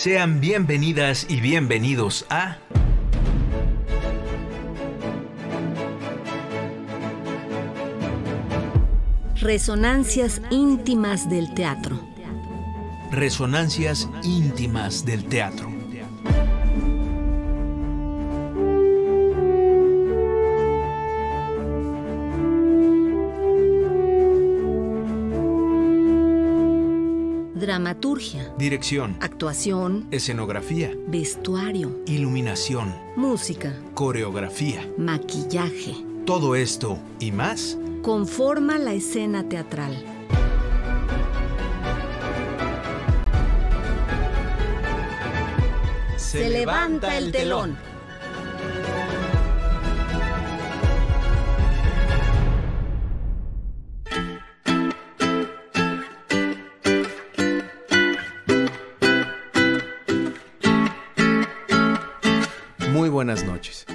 Sean bienvenidas y bienvenidos a Resonancias íntimas del teatro. Resonancias íntimas del teatro. Dramaturgia, Dirección, actuación, escenografía, vestuario, iluminación, música, coreografía. maquillaje, Todo esto y más conforma la escena teatral. Se levanta el telón. Muy buenas noches.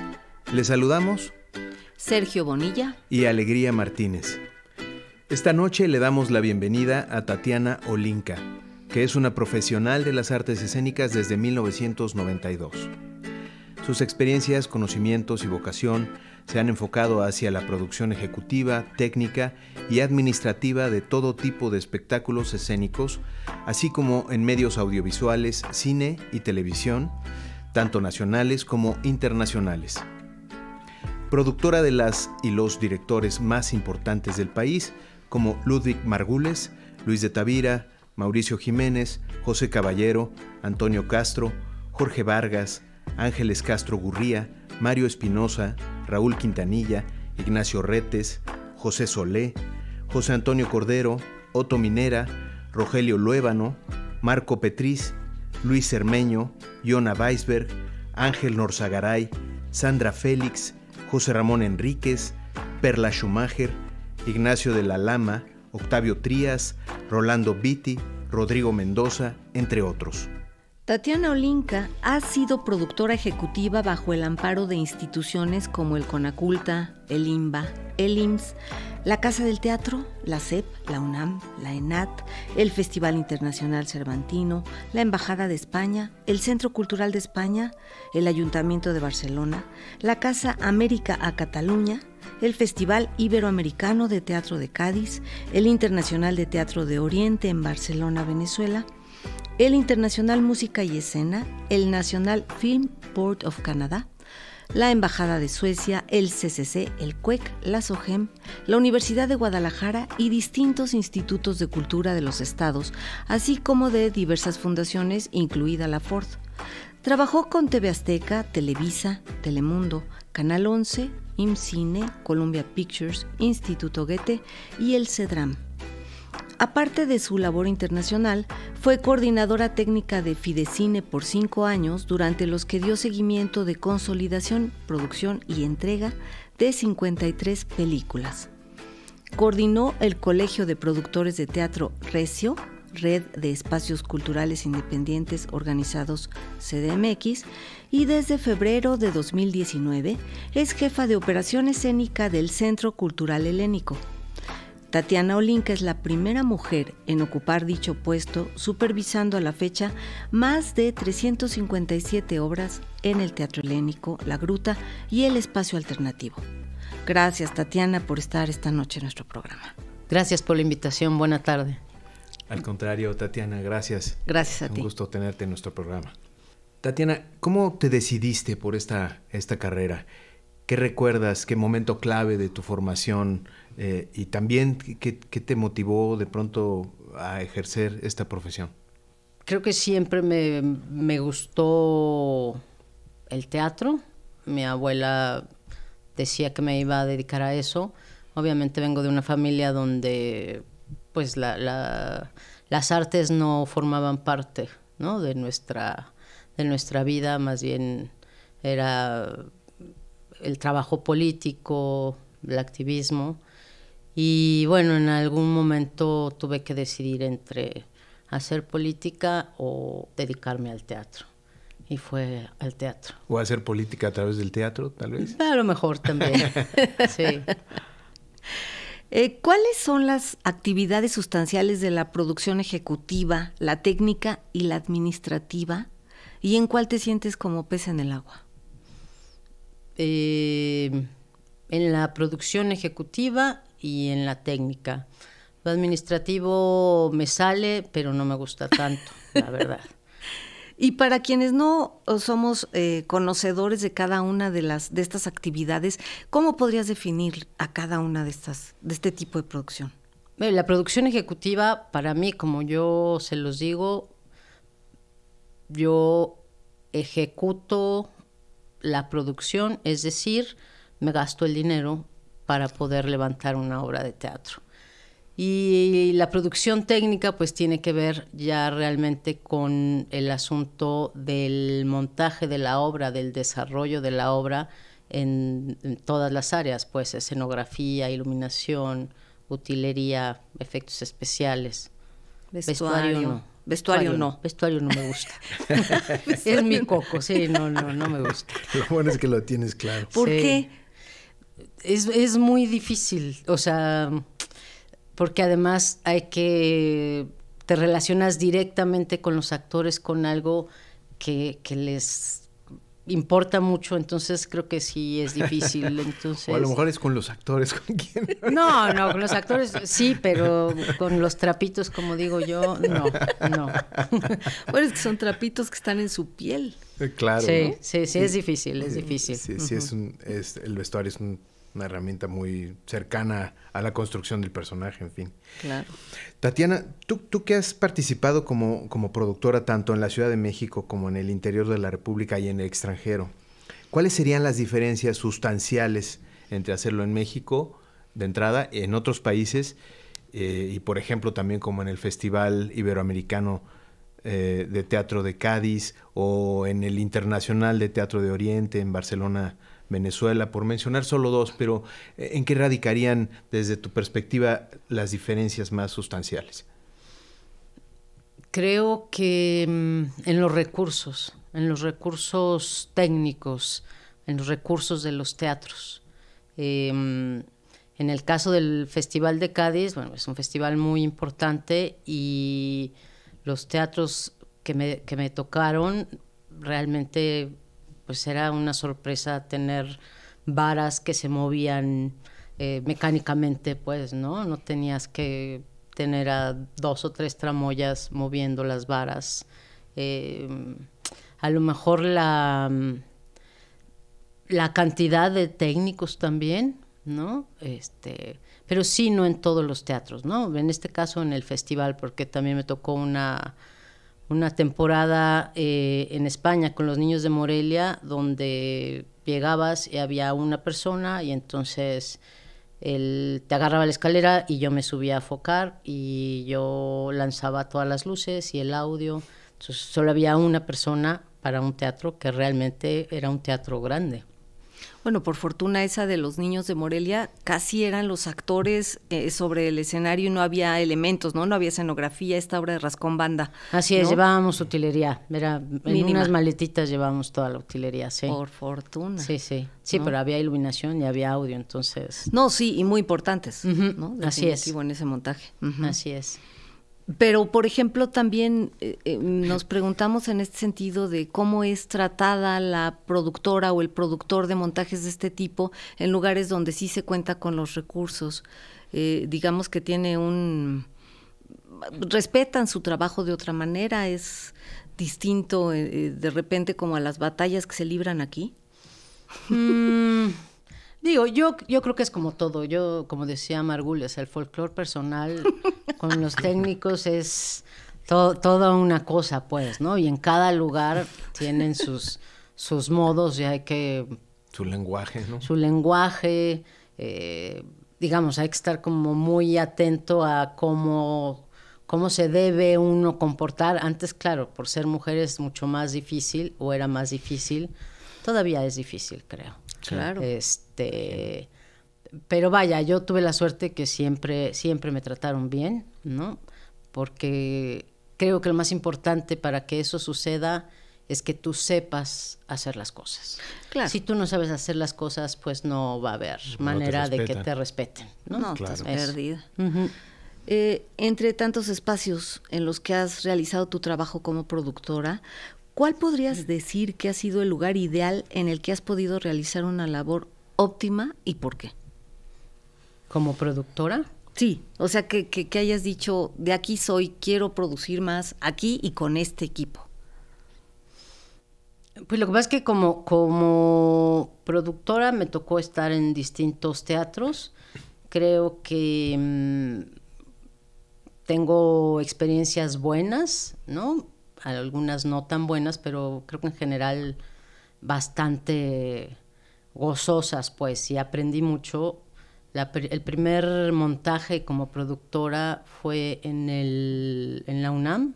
Les saludamos Sergio Bonilla y Alegría Martínez. Esta noche le damos la bienvenida a Tatiana Olinka, que es una profesional de las artes escénicas desde 1992. Sus experiencias, conocimientos y vocación se han enfocado hacia la producción ejecutiva, técnica y administrativa de todo tipo de espectáculos escénicos, así como en medios audiovisuales, cine y televisión, tanto nacionales como internacionales. Productora de las y los directores más importantes del país, como Ludwig Margules, Luis de Tavira, Mauricio Jiménez, José Caballero, Antonio Castro, Jorge Vargas, Ángeles Castro Gurría, Mario Espinosa, Raúl Quintanilla, Ignacio Retes, José Solé, José Antonio Cordero, Otto Minera, Rogelio Luébano, Marco Petriz, Luis Cermeño, Yona Weisberg, Ángel Norzagaray, Sandra Félix, José Ramón Enríquez, Perla Schumacher, Ignacio de la Lama, Octavio Trías, Rolando Vitti, Rodrigo Mendoza, entre otros. Tatiana Olinka ha sido productora ejecutiva bajo el amparo de instituciones como el Conaculta, el IMBA, el IMSS, la Casa del Teatro, la CEP, la UNAM, la ENAT, el Festival Internacional Cervantino, la Embajada de España, el Centro Cultural de España, el Ayuntamiento de Barcelona, la Casa América a Cataluña, el Festival Iberoamericano de Teatro de Cádiz, el Internacional de Teatro de Oriente en Barcelona, Venezuela, el Internacional Música y Escena, el National Film Board of Canada, la Embajada de Suecia, el CCC, el CUEC, la SOGEM, la Universidad de Guadalajara y distintos institutos de cultura de los estados, así como de diversas fundaciones, incluida la Ford. Trabajó con TV Azteca, Televisa, Telemundo, Canal 11, IMCINE, Columbia Pictures, Instituto Goethe y el CEDRAM. Aparte de su labor internacional, fue coordinadora técnica de Fidecine por 5 años, durante los que dio seguimiento de consolidación, producción y entrega de 53 películas. Coordinó el Colegio de Productores de Teatro Recio, Red de Espacios Culturales Independientes Organizados CDMX, y desde febrero de 2019 es jefa de operación escénica del Centro Cultural Helénico. Tatiana Olinka es la primera mujer en ocupar dicho puesto, supervisando a la fecha más de 357 obras en el Teatro Helénico, La Gruta y el Espacio Alternativo. Gracias, Tatiana, por estar esta noche en nuestro programa. Gracias por la invitación. Buena tarde. Al contrario, Tatiana, gracias. Gracias a ti. Un gusto tenerte en nuestro programa. Tatiana, ¿cómo te decidiste por esta carrera? ¿Qué recuerdas? ¿Qué momento clave de tu formación? Y también, ¿qué te motivó de pronto a ejercer esta profesión? Creo que siempre me gustó el teatro. Mi abuela decía que me iba a dedicar a eso. Obviamente vengo de una familia donde pues las artes no formaban parte, ¿no?, de nuestra vida. Más bien era el trabajo político, el activismo. Y bueno, en algún momento tuve que decidir entre hacer política o dedicarme al teatro. Y fue al teatro. ¿O hacer política a través del teatro, tal vez? A lo mejor también, sí. ¿Cuáles son las actividades sustanciales de la producción ejecutiva, la técnica y la administrativa ¿Y en cuál te sientes como pez en el agua? En la producción ejecutiva y en la técnica. Lo administrativo me sale, pero no me gusta tanto, la verdad. Y para quienes no somos conocedores de cada una de estas actividades, ¿cómo podrías definir a cada una de este tipo de producción? La producción ejecutiva, para mí, como yo se los digo, yo ejecuto la producción, es decir, me gasto el dinero para poder levantar una obra de teatro. Y la producción técnica pues tiene que ver ya realmente con el asunto del montaje de la obra, del desarrollo de la obra en todas las áreas, pues escenografía, iluminación, utilería, efectos especiales. Vestuario no. Vestuario no. Vestuario no me gusta. Es mi coco, sí, no me gusta. Lo bueno es que lo tienes claro. ¿Por qué? Es muy difícil, o sea, porque además te relacionas directamente con los actores con algo que les importa mucho, entonces creo que sí es difícil. Entonces... O a lo mejor es con los actores, ¿con quién? No, con los actores sí, pero con los trapitos, como digo yo, no. Bueno, es que son trapitos que están en su piel. Claro. Sí, ¿no? sí, es difícil, es difícil. Sí, el vestuario es una herramienta muy cercana a la construcción del personaje, en fin. Claro. Tatiana, tú que has participado como productora tanto en la Ciudad de México como en el interior de la República y en el extranjero, ¿cuáles serían las diferencias sustanciales entre hacerlo en México, de entrada, en otros países, y por ejemplo también como en el Festival Iberoamericano de Teatro de Cádiz o en el Internacional de Teatro de Oriente en Barcelona, Venezuela, por mencionar solo dos, pero ¿en qué radicarían desde tu perspectiva las diferencias más sustanciales? Creo que en los recursos técnicos, en los recursos de los teatros. En el caso del Festival de Cádiz, bueno, es un festival muy importante y los teatros que me tocaron realmente pues era una sorpresa tener varas que se movían mecánicamente, pues, ¿no? No tenías que tener a 2 o 3 tramoyas moviendo las varas. A lo mejor la cantidad de técnicos también, ¿no? Pero sí, no en todos los teatros, ¿no? En este caso en el festival, porque también me tocó una temporada en España con los niños de Morelia, donde llegabas y había una persona y entonces él te agarraba la escalera y yo me subía a focar y yo lanzaba todas las luces y el audio. Entonces solo había una persona para un teatro que realmente era un teatro grande. Bueno, por fortuna esa de los niños de Morelia, casi eran los actores sobre el escenario y no había elementos, ¿no? No había escenografía, esta obra de Rascón Banda. Así es, ¿no? Llevábamos utilería, en unas maletitas llevábamos toda la utilería, sí. Por fortuna. Sí, ¿no? Pero había iluminación y había audio, entonces... No, sí, y muy importantes, ¿no? Así es. En ese montaje. Así es. Pero, por ejemplo, también nos preguntamos en este sentido de cómo es tratada la productora o el productor de montajes de este tipo en lugares donde sí se cuenta con los recursos. Digamos que respetan su trabajo de otra manera, es distinto de repente como a las batallas que se libran aquí. Digo, yo creo que es como todo. Yo, como decía Margules, el folclore personal con los técnicos es toda una cosa, pues, ¿no? Y en cada lugar tienen sus modos y hay que... Su lenguaje, ¿no? Su lenguaje, digamos, hay que estar como muy atento a cómo se debe uno comportar. Antes, claro, por ser mujer es mucho más difícil, o era más difícil. Todavía es difícil, creo. Claro. Pero vaya, yo tuve la suerte que siempre me trataron bien, ¿no? Porque creo que lo más importante para que eso suceda es que tú sepas hacer las cosas. Claro. Si tú no sabes hacer las cosas, pues no va a haber manera de que te respeten, ¿no? No, claro. Estás perdida. Uh-huh. Entre tantos espacios en los que has realizado tu trabajo como productora, ¿Cuál podrías decir que ha sido el lugar ideal en el que has podido realizar una labor óptima y por qué? ¿Como productora? Sí, o sea, que hayas dicho, de aquí soy, quiero producir más aquí y con este equipo. Pues lo que pasa es que como productora me tocó estar en distintos teatros. Creo que tengo experiencias buenas, ¿no? Algunas no tan buenas, pero creo que en general bastante gozosas, pues, y aprendí mucho. El primer montaje como productora fue en la UNAM,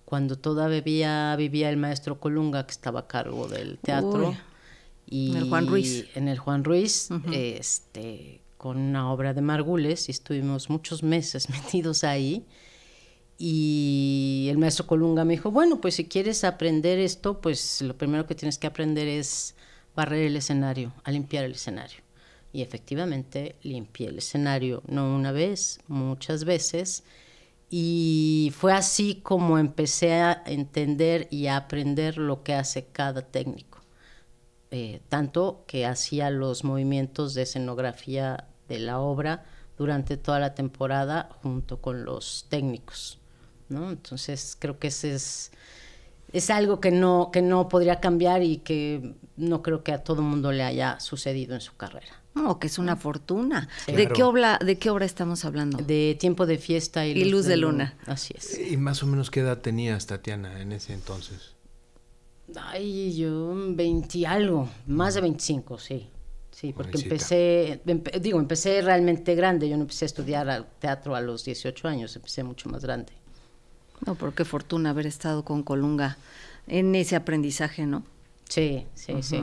cuando todavía vivía el maestro Colunga, que estaba a cargo del teatro. Uy, y en el Juan Ruiz. En el Juan Ruiz, Uh-huh. Con una obra de Margules, y estuvimos muchos meses metidos ahí. Y el maestro Colunga me dijo, bueno, pues si quieres aprender esto, pues lo primero que tienes que aprender es barrer el escenario, a limpiar el escenario. Y efectivamente limpié el escenario, no una vez, muchas veces. Y fue así como empecé a entender y a aprender lo que hace cada técnico. Tanto que hacía los movimientos de escenografía de la obra durante toda la temporada junto con los técnicos, ¿no? Entonces creo que ese es algo que no podría cambiar y que no creo que a todo mundo le haya sucedido en su carrera. No, que es una fortuna. Sí. ¿De qué obra estamos hablando? De Tiempo de Fiesta y Luz de Luna. Así es. ¿Y más o menos qué edad tenías, Tatiana, en ese entonces? Ay, yo 20 y algo, más de 25, sí. Sí, porque Jovencita. empecé realmente grande. Yo no empecé a estudiar teatro a los 18 años, empecé mucho más grande. No, pero qué fortuna haber estado con Colunga en ese aprendizaje, ¿no? Sí, sí, Uh-huh. sí.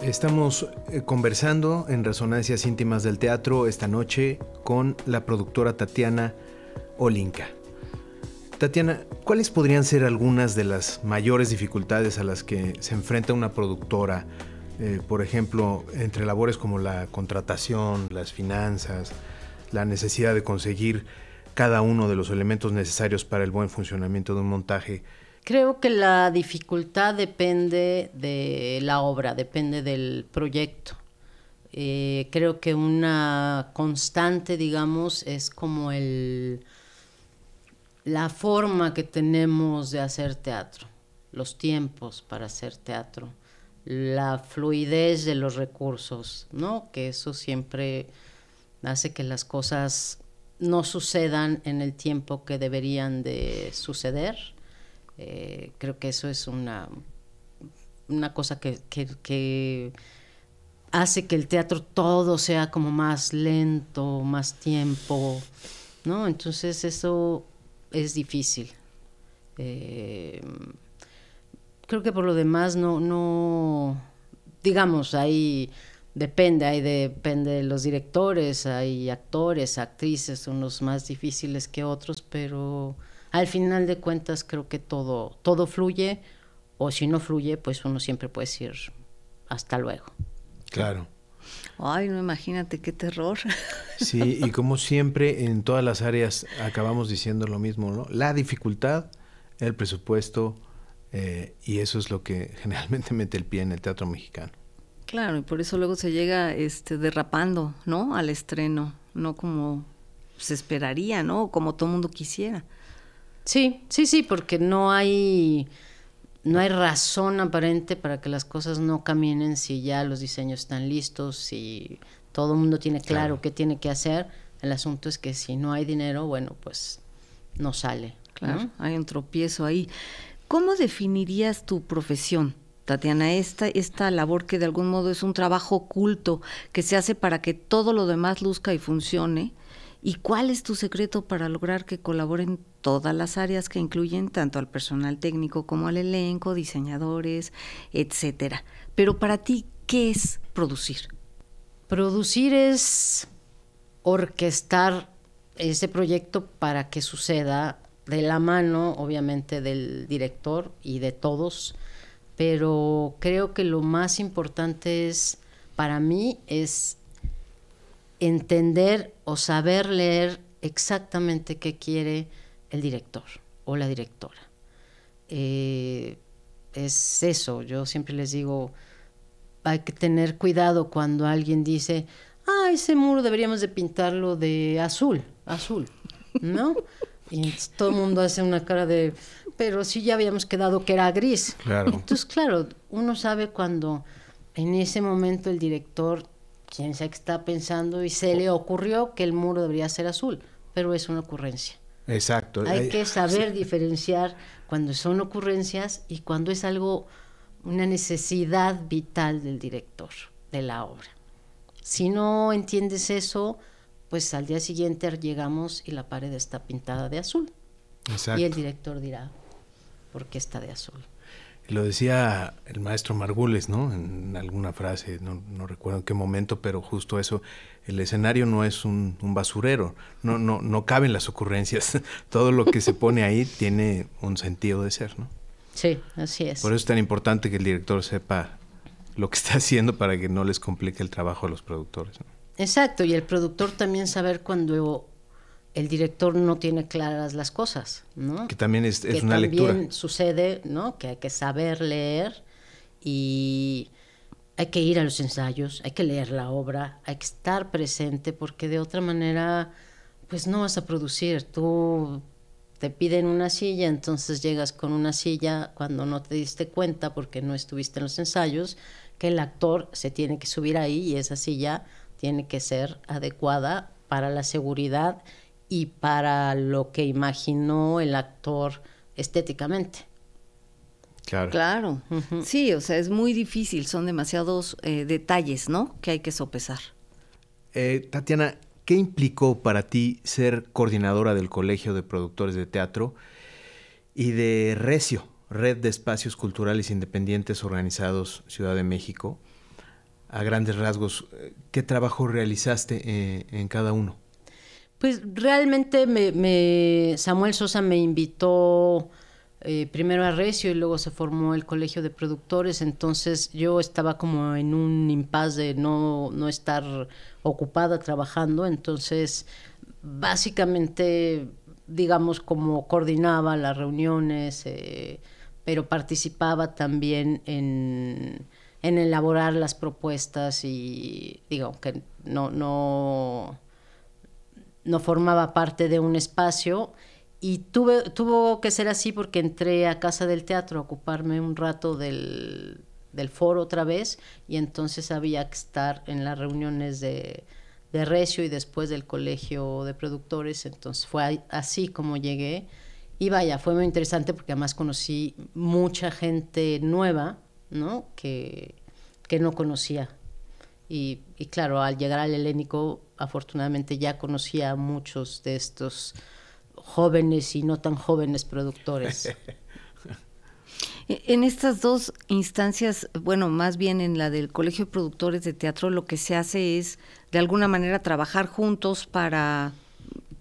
Estamos conversando en Resonancias Íntimas del Teatro esta noche con la productora Tatiana Olinka. Tatiana, ¿cuáles podrían ser algunas de las mayores dificultades a las que se enfrenta una productora? Por ejemplo, entre labores como la contratación, las finanzas, la necesidad de conseguir cada uno de los elementos necesarios para el buen funcionamiento de un montaje. Creo que la dificultad depende de la obra, depende del proyecto. Creo que una constante, digamos, es como la forma que tenemos de hacer teatro, los tiempos para hacer teatro, la fluidez de los recursos, ¿no? Que eso siempre hace que las cosas no sucedan en el tiempo que deberían de suceder. Creo que eso es una cosa que hace que el teatro todo sea como más lento, más tiempo, ¿no? Entonces eso es difícil. Creo que por lo demás no digamos, ahí depende de los directores, hay actores, actrices, unos más difíciles que otros, pero al final de cuentas creo que todo fluye, o si no fluye, pues uno siempre puede decir hasta luego. Claro. Ay, no, imagínate qué terror. Sí, y como siempre en todas las áreas acabamos diciendo lo mismo, ¿no? La dificultad, el presupuesto, y eso es lo que generalmente mete el pie en el teatro mexicano. Claro, y por eso luego se llega derrapando, ¿no? Al estreno, no como se esperaría, ¿no? Como todo mundo quisiera. Sí, porque no hay razón aparente para que las cosas no caminen si ya los diseños están listos, si todo el mundo tiene claro qué tiene que hacer. El asunto es que si no hay dinero, bueno, pues no sale. Claro, ¿no? hay un tropiezo ahí. ¿Cómo definirías tu profesión, Tatiana? Esta labor que de algún modo es un trabajo oculto que se hace para que todo lo demás luzca y funcione. ¿Y cuál es tu secreto para lograr que colaboren todas las áreas que incluyen tanto al personal técnico como al elenco, diseñadores, etcétera? Pero para ti, ¿qué es producir? Producir es orquestar ese proyecto para que suceda de la mano, obviamente, del director y de todos, pero creo que lo más importante para mí es entender o saber leer exactamente qué quiere el director o la directora. Es eso, yo siempre les digo, hay que tener cuidado cuando alguien dice, ese muro deberíamos de pintarlo de azul, ¿no? Y todo el mundo hace una cara de, pero sí ya habíamos quedado que era gris. Claro. Entonces, claro, uno sabe cuando en ese momento el director, quién sabe qué está pensando, y se le ocurrió que el muro debería ser azul, pero es una ocurrencia. Exacto. Hay que saber diferenciar cuando son ocurrencias y cuando es algo, una necesidad vital del director de la obra. Si no entiendes eso, pues al día siguiente llegamos y la pared está pintada de azul. Exacto. Y el director dirá, ¿por qué está de azul? Lo decía el maestro Margules, ¿no? En alguna frase, no recuerdo en qué momento, pero justo eso, el escenario no es un basurero, no caben las ocurrencias, todo lo que se pone ahí tiene un sentido de ser, ¿no? Sí, así es. Por eso es tan importante que el director sepa lo que está haciendo para que no les complique el trabajo a los productores, ¿no? Exacto, y el productor también saber cuando el director no tiene claras las cosas, ¿no? Que también es que una lectura. También sucede, ¿no? Que hay que saber leer y hay que ir a los ensayos, hay que leer la obra, hay que estar presente, porque de otra manera, pues no vas a producir. Tú te piden una silla, entonces llegas con una silla cuando no te diste cuenta, porque no estuviste en los ensayos, que el actor se tiene que subir ahí y esa silla tiene que ser adecuada para la seguridad y para lo que imaginó el actor estéticamente. Claro. Uh-huh. Sí, o sea, es muy difícil, son demasiados detalles, ¿no?, que hay que sopesar. Tatiana, ¿qué implicó para ti ser coordinadora del Colegio de Productores de Teatro y de Recio, Red de Espacios Culturales Independientes Organizados Ciudad de México? A grandes rasgos, ¿qué trabajo realizaste en cada uno? Pues realmente Samuel Sosa me invitó primero a Recio y luego se formó el Colegio de Productores, entonces yo estaba como en un impasse de no estar ocupada trabajando, entonces básicamente, digamos, como coordinaba las reuniones, pero participaba también en elaborar las propuestas y digo que no formaba parte de un espacio y tuvo que ser así porque entré a Casa del Teatro a ocuparme un rato del foro otra vez y entonces había que estar en las reuniones de Recio y después del Colegio de Productores, entonces fue así como llegué y vaya, fue muy interesante porque además conocí mucha gente nueva, ¿no? que no conocía y claro, al llegar al Helénico afortunadamente ya conocía a muchos de estos jóvenes y no tan jóvenes productores. En estas dos instancias, bueno, más bien en la del Colegio de Productores de Teatro, lo que se hace es de alguna manera trabajar juntos para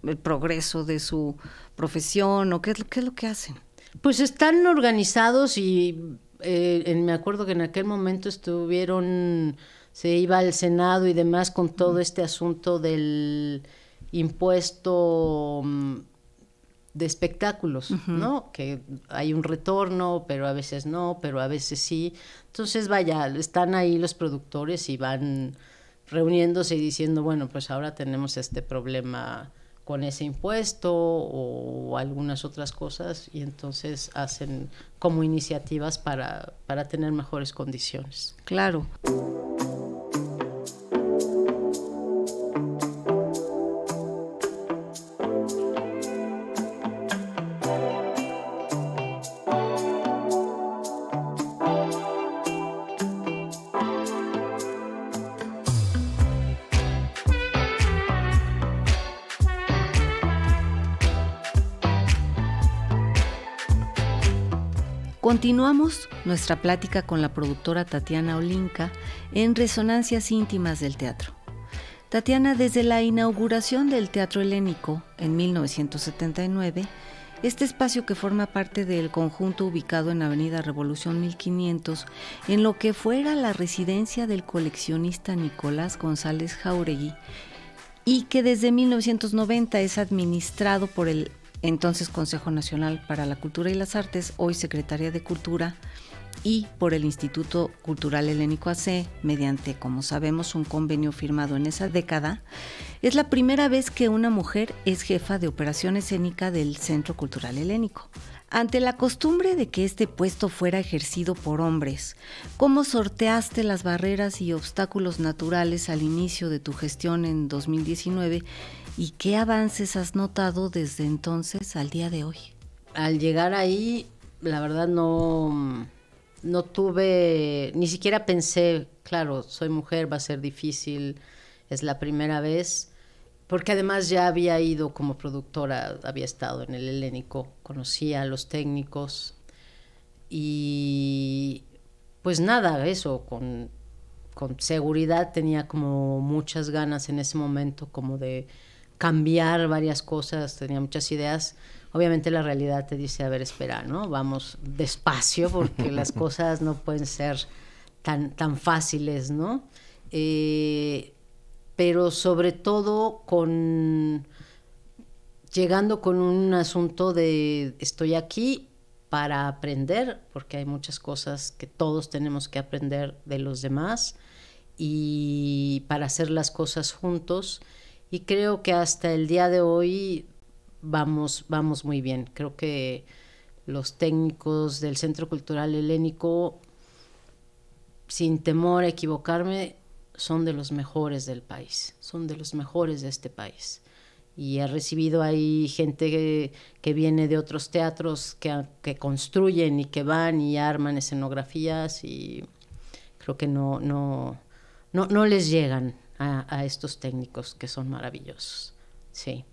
el progreso de su profesión, ¿o qué es lo que hacen? Pues están organizados y me acuerdo que en aquel momento se iba al Senado y demás con todo este asunto del impuesto de espectáculos, uh-huh. ¿no? Que hay un retorno, pero a veces no, pero a veces sí. Entonces, vaya, están ahí los productores y van reuniéndose y diciendo, bueno, pues ahora tenemos este problema con ese impuesto o algunas otras cosas y entonces hacen como iniciativas para tener mejores condiciones. Claro. Continuamos nuestra plática con la productora Tatiana Olinka en Resonancias Íntimas del Teatro. Tatiana, desde la inauguración del Teatro Helénico en 1979, este espacio que forma parte del conjunto ubicado en Avenida Revolución 1500, en lo que fuera la residencia del coleccionista Nicolás González Jáuregui, y que desde 1990 es administrado por el entonces Consejo Nacional para la Cultura y las Artes, hoy Secretaría de Cultura, y por el Instituto Cultural Helénico AC, mediante, como sabemos, un convenio firmado en esa década, es la primera vez que una mujer es jefa de operación escénica del Centro Cultural Helénico. Ante la costumbre de que este puesto fuera ejercido por hombres, ¿cómo sorteaste las barreras y obstáculos naturales al inicio de tu gestión en 2019 y qué avances has notado desde entonces al día de hoy? Al llegar ahí, la verdad no tuve, ni siquiera pensé, claro, soy mujer, va a ser difícil, es la primera vez, porque además ya había ido como productora, había estado en el Helénico, conocía a los técnicos y pues nada, eso, con seguridad tenía como muchas ganas en ese momento como de cambiar varias cosas, tenía muchas ideas. Obviamente la realidad te dice, a ver, espera, ¿no? Vamos despacio porque las cosas no pueden ser tan fáciles, ¿no? Pero sobre todo llegando con un asunto de estoy aquí para aprender, porque hay muchas cosas que todos tenemos que aprender de los demás y para hacer las cosas juntos. Y creo que hasta el día de hoy vamos muy bien. Creo que los técnicos del Centro Cultural Helénico, sin temor a equivocarme, son de los mejores del país, son de los mejores de este país. Y he recibido ahí gente que viene de otros teatros que construyen y que van y arman escenografías y creo que no les llegan a estos técnicos que son maravillosos. Sí.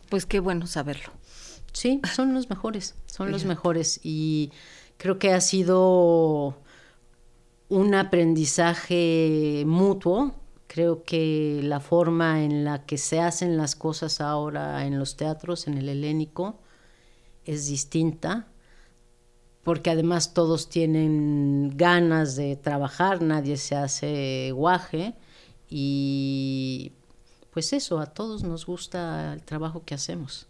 Pues qué bueno saberlo. Sí, son los mejores, los mejores. Y creo que ha sido un aprendizaje mutuo. Creo que la forma en la que se hacen las cosas ahora en los teatros, en el Helénico, es distinta, porque además todos tienen ganas de trabajar, nadie se hace guaje y pues eso, a todos nos gusta el trabajo que hacemos.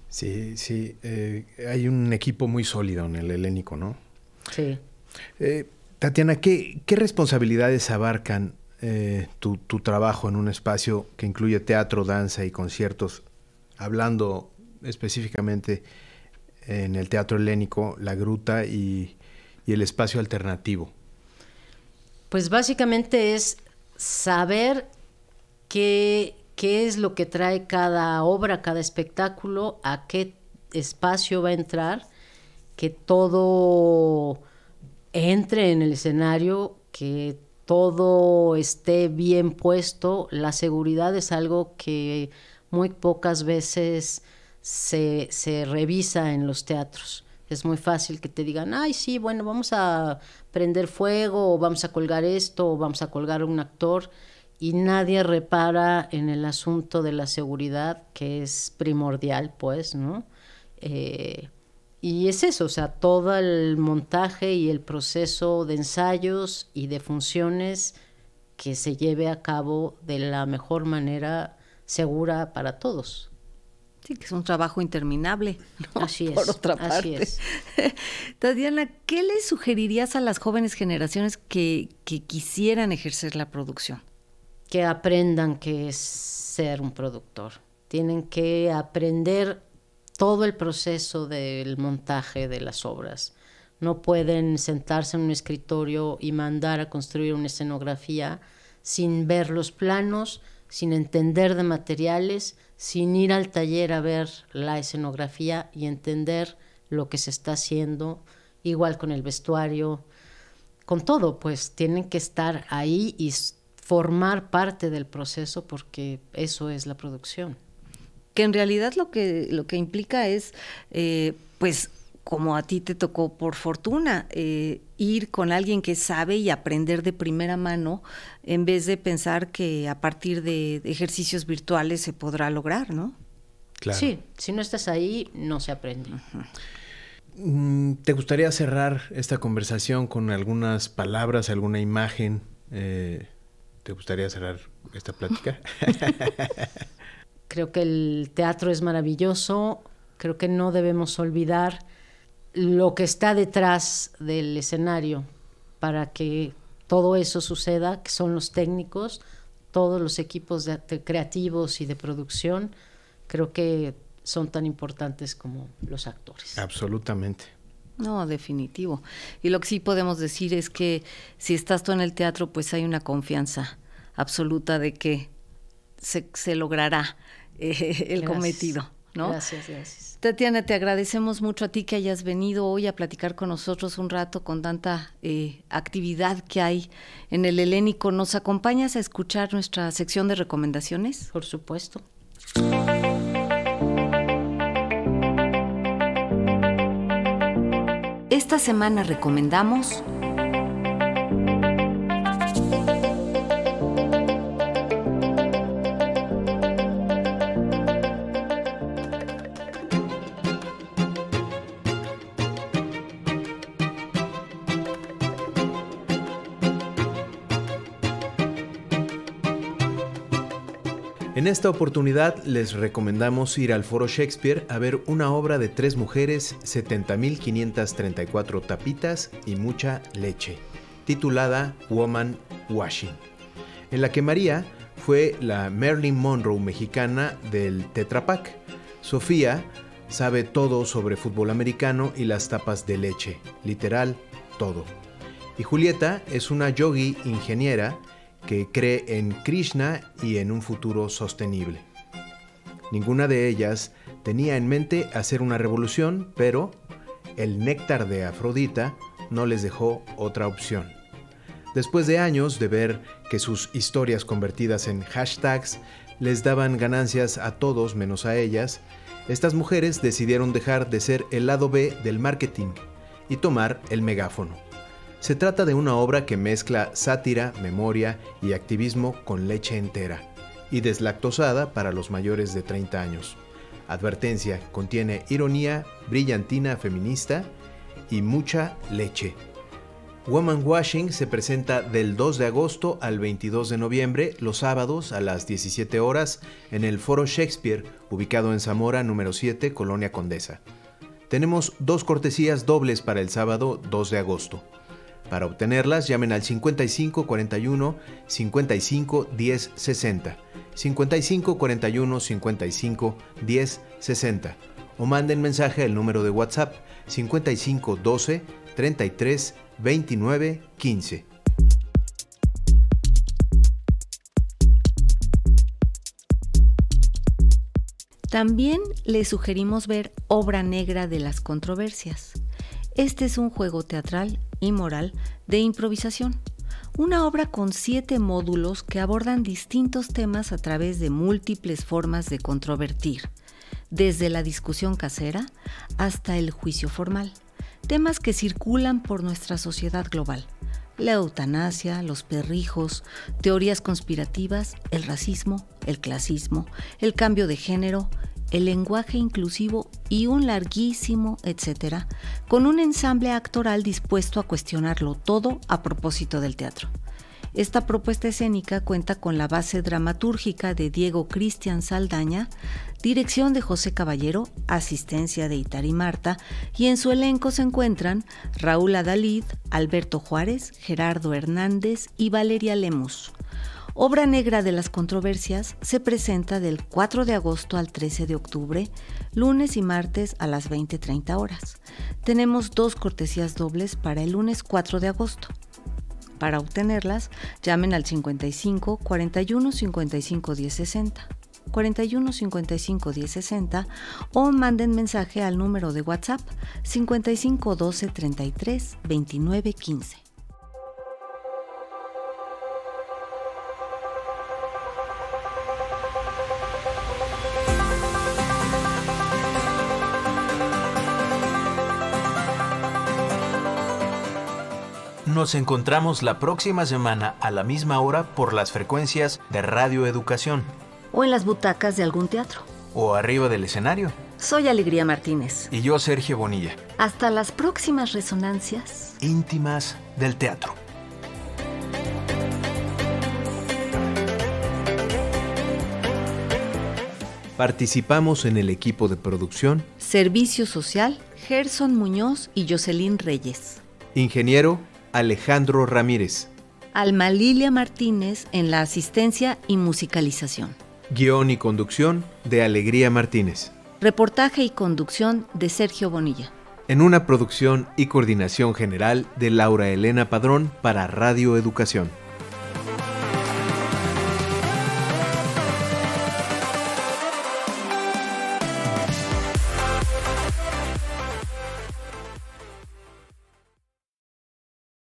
Sí, hay un equipo muy sólido en el Helénico, ¿no? Sí. Tatiana, ¿qué responsabilidades abarcan tu trabajo en un espacio que incluye teatro, danza y conciertos? Hablando específicamente en el Teatro Helénico, La Gruta y el espacio alternativo. Pues básicamente es saber qué es lo que trae cada obra, cada espectáculo, a qué espacio va a entrar, que todo entre en el escenario, que todo esté bien puesto. La seguridad es algo que muy pocas veces se revisa en los teatros. Es muy fácil que te digan, ay, sí, bueno, vamos a prender fuego, o vamos a colgar esto, o vamos a colgar un actor, y nadie repara en el asunto de la seguridad, que es primordial, pues, ¿no? Y es eso, o sea, todo el montaje y el proceso de ensayos y de funciones que se lleve a cabo de la mejor manera segura para todos. Sí, que es un trabajo interminable, ¿no? Así es. Por otra parte. Así es. Tatiana, ¿qué le sugerirías a las jóvenes generaciones que quisieran ejercer la producción? Que aprendan qué es ser un productor. Tienen que aprender todo el proceso del montaje de las obras. No pueden sentarse en un escritorio y mandar a construir una escenografía sin ver los planos, sin entender de materiales, sin ir al taller a ver la escenografía y entender lo que se está haciendo, igual con el vestuario, con todo, pues tienen que estar ahí y formar parte del proceso porque eso es la producción. Que en realidad lo que implica es, pues, como a ti te tocó por fortuna, ir con alguien que sabe y aprender de primera mano, en vez de pensar que a partir de ejercicios virtuales se podrá lograr, ¿no? Claro. Sí, si no estás ahí, no se aprende. ¿Te gustaría cerrar esta conversación con algunas palabras, alguna imagen? ¿Te gustaría cerrar esta plática? Creo que el teatro es maravilloso. Creo que no debemos olvidar lo que está detrás del escenario para que todo eso suceda, que son los técnicos, todos los equipos de creativos y de producción. Creo que son tan importantes como los actores. Absolutamente. No, definitivo. Y lo que sí podemos decir es que si estás tú en el teatro, pues hay una confianza absoluta de que se logrará el cometido, ¿no? Gracias. Tatiana, te agradecemos mucho a ti que hayas venido hoy a platicar con nosotros un rato con tanta actividad que hay en el Helénico. ¿Nos acompañas a escuchar nuestra sección de recomendaciones? Por supuesto. Esta semana recomendamos En esta oportunidad les recomendamos ir al Foro Shakespeare a ver una obra de 3 mujeres, 70.534 tapitas y mucha leche, titulada Woman Washing, en la que María fue la Marilyn Monroe mexicana del Tetra Pak. Sofía sabe todo sobre fútbol americano y las tapas de leche, literal, todo. Y Julieta es una yogi ingeniera que cree en Krishna y en un futuro sostenible. Ninguna de ellas tenía en mente hacer una revolución, pero el néctar de Afrodita no les dejó otra opción. Después de años de ver que sus historias convertidas en hashtags les daban ganancias a todos menos a ellas, estas mujeres decidieron dejar de ser el lado B del marketing y tomar el megáfono. Se trata de una obra que mezcla sátira, memoria y activismo con leche entera y deslactosada para los mayores de 30 años. Advertencia: contiene ironía, brillantina feminista y mucha leche. Woman Washing se presenta del 2 de agosto al 22 de noviembre, los sábados a las 17 horas, en el Foro Shakespeare, ubicado en Zamora, número 7, Colonia Condesa. Tenemos 2 cortesías dobles para el sábado 2 de agosto. Para obtenerlas, llamen al 55 41 55 10 60, 55 41 55 10 60, o manden mensaje al número de WhatsApp 55 12 33 29 15. También les sugerimos ver Obra Negra de las Controversias. Este es un juego teatral y moral de improvisación, una obra con 7 módulos que abordan distintos temas a través de múltiples formas de controvertir, desde la discusión casera hasta el juicio formal, temas que circulan por nuestra sociedad global: la eutanasia, los perrijos, teorías conspirativas, el racismo, el clasismo, el cambio de género, el lenguaje inclusivo y un larguísimo etcétera, con un ensamble actoral dispuesto a cuestionarlo todo a propósito del teatro. Esta propuesta escénica cuenta con la base dramatúrgica de Diego Cristian Saldaña, dirección de José Caballero, asistencia de Itari Marta, y en su elenco se encuentran Raúl Adalid, Alberto Juárez, Gerardo Hernández y Valeria Lemus. Obra Negra de las Controversias se presenta del 4 de agosto al 13 de octubre, lunes y martes a las 20:30 horas. Tenemos 2 cortesías dobles para el lunes 4 de agosto. Para obtenerlas, llamen al 55 41 55 10 60, 41 55 10 60, o manden mensaje al número de WhatsApp 55 12 33 29 15. Nos encontramos la próxima semana a la misma hora por las frecuencias de Radio Educación. O en las butacas de algún teatro. O arriba del escenario. Soy Alegría Martínez. Y yo, Sergio Bonilla. Hasta las próximas resonancias íntimas del teatro. Participamos en el equipo de producción. Servicio Social, Gerson Muñoz y Jocelyn Reyes. Ingeniero, Alejandro Ramírez. Alma Lilia Martínez en la asistencia y musicalización. Guión y conducción de Alegría Martínez. Reportaje y conducción de Sergio Bonilla. En una producción y coordinación general de Laura Elena Padrón para Radio Educación.